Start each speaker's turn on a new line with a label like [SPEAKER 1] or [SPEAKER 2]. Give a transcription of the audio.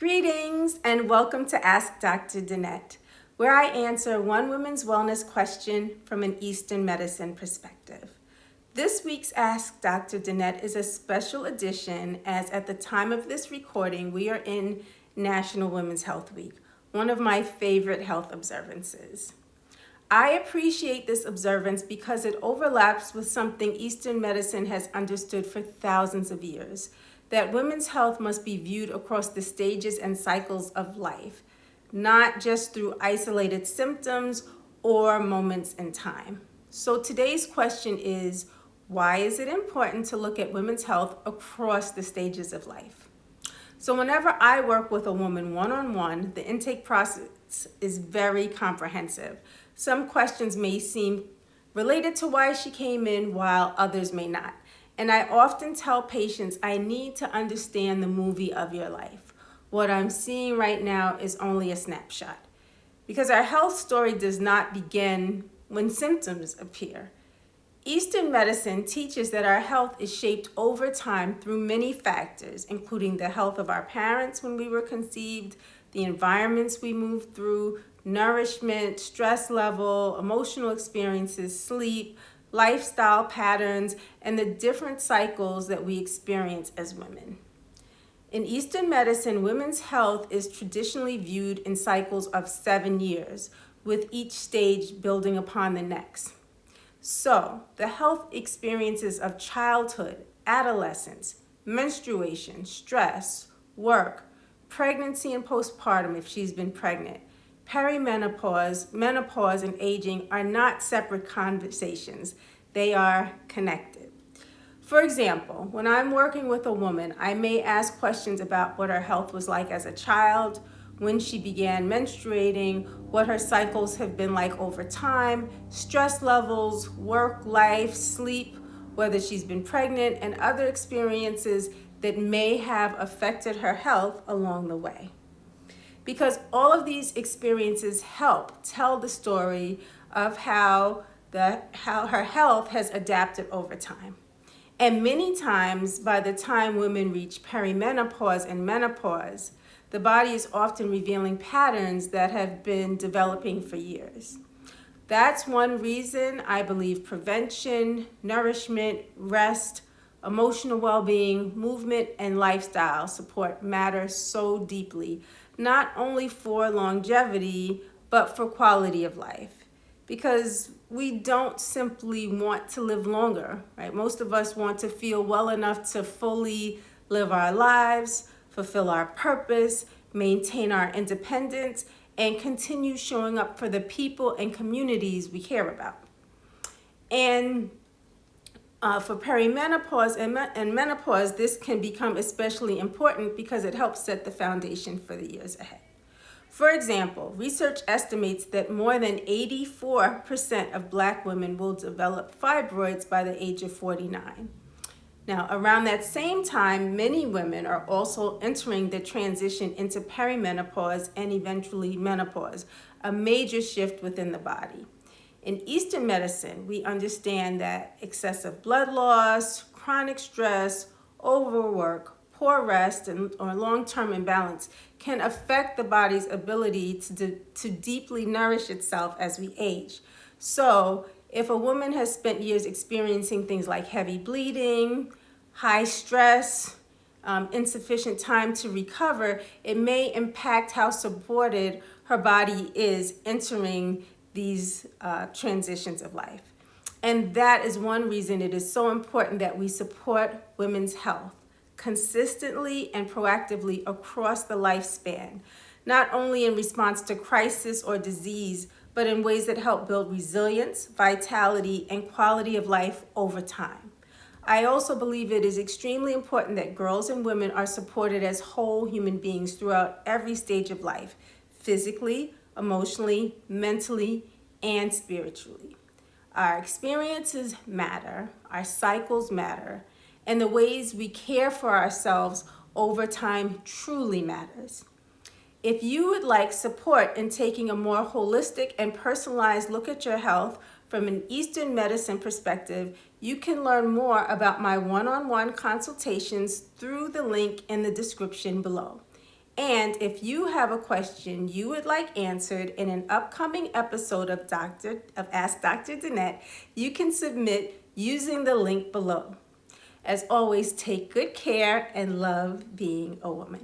[SPEAKER 1] Greetings and welcome to Ask Dr. Danett, where I answer one women's wellness question from an Eastern medicine perspective. This week's Ask Dr. Danett is a special edition as at the time of this recording, we are in National Women's Health Week, one of my favorite health observances. I appreciate this observance because it overlaps with something Eastern medicine has understood for thousands of years, that women's health must be viewed across the stages and cycles of life, not just through isolated symptoms or moments in time. So today's question is, why is it important to look at women's health across the stages of life? So whenever I work with a woman one-on-one, the intake process is very comprehensive. Some questions may seem related to why she came in, while others may not. And I often tell patients, I need to understand the movie of your life. What I'm seeing right now is only a snapshot. Because our health story does not begin when symptoms appear. Eastern medicine teaches that our health is shaped over time through many factors, including the health of our parents when we were conceived, the environments we moved through, nourishment, stress level, emotional experiences, sleep, lifestyle patterns, and the different cycles that we experience as women. In Eastern medicine, women's health is traditionally viewed in cycles of 7 years, with each stage building upon the next. So, the health experiences of childhood, adolescence, menstruation, stress, work, pregnancy and postpartum if she's been pregnant, perimenopause, menopause, and aging are not separate conversations. They are connected. For example, when I'm working with a woman, I may ask questions about what her health was like as a child, when she began menstruating, what her cycles have been like over time, stress levels, work life, sleep, whether she's been pregnant, and other experiences that may have affected her health along the way. Because all of these experiences help tell the story of how her health has adapted over time. And many times, by the time women reach perimenopause and menopause, the body is often revealing patterns that have been developing for years. That's one reason I believe prevention, nourishment, rest, emotional well-being, movement, and lifestyle support matter so deeply, not only for longevity, but for quality of life. Because we don't simply want to live longer, right? Most of us want to feel well enough to fully live our lives, fulfill our purpose, maintain our independence, and continue showing up for the people and communities we care about. And for perimenopause and menopause, this can become especially important because it helps set the foundation for the years ahead. For example, research estimates that more than 84% of Black women will develop fibroids by the age of 49. Now, around that same time, many women are also entering the transition into perimenopause and eventually menopause, a major shift within the body. In Eastern medicine, we understand that excessive blood loss, chronic stress, overwork, poor rest, or long-term imbalance can affect the body's ability to deeply nourish itself as we age. So, if a woman has spent years experiencing things like heavy bleeding, high stress, insufficient time to recover, it may impact how supported her body is entering these transitions of life. And that is one reason it is so important that we support women's health consistently and proactively across the lifespan, not only in response to crisis or disease, but in ways that help build resilience, vitality, and quality of life over time. I also believe it is extremely important that girls and women are supported as whole human beings throughout every stage of life, physically, emotionally, mentally, and spiritually. Our experiences matter, our cycles matter, and the ways we care for ourselves over time truly matters. If you would like support in taking a more holistic and personalized look at your health from an Eastern medicine perspective, you can learn more about my one-on-one consultations through the link in the description below. And if you have a question you would like answered in an upcoming episode of Ask Dr. Danett, you can submit using the link below. As always, take good care and love being a woman.